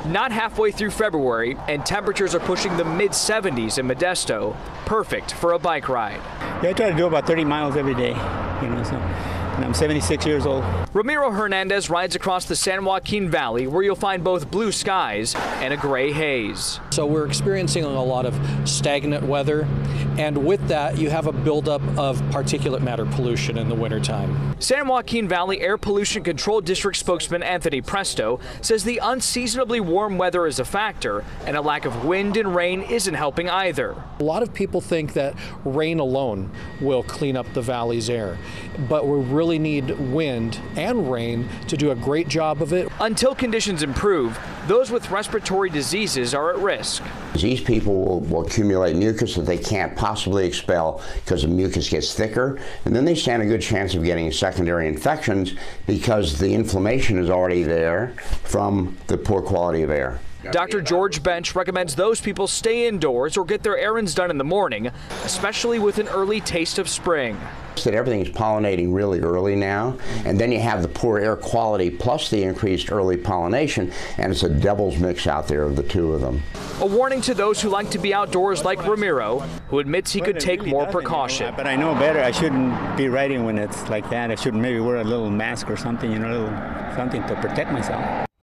Not halfway through February, and temperatures are pushing the mid-70s in Modesto. Perfect for a bike ride. Yeah, I try to do about 30 miles every day, and I'm 76 years old. Ramiro Hernandez rides across the San Joaquin Valley, where you'll find both blue skies and a gray haze. So we're experiencing a lot of stagnant weather, and with that you have a buildup of particulate matter pollution in the wintertime. San Joaquin Valley Air Pollution Control District spokesman Anthony Presto says the unseasonably warm weather is a factor, and a lack of wind and rain isn't helping either. A lot of people think that rain alone will clean up the valley's air, but we really need wind and rain to do a great job of it. Until conditions improve, those with respiratory diseases are at risk. These people will accumulate mucus that they can't possibly expel because the mucus gets thicker, and then they stand a good chance of getting secondary infections because the inflammation is already there from the poor quality of air. Dr. George Bench recommends those people stay indoors or get their errands done in the morning, especially with an early taste of spring. That everything is pollinating really early now, and then you have the poor air quality plus the increased early pollination, and it's a devil's mix out there of the two of them. A warning to those who like to be outdoors like Ramiro, who admits he could take more precaution. But I know better. I shouldn't be riding when it's like that. I should maybe wear a little mask or something, something to protect myself.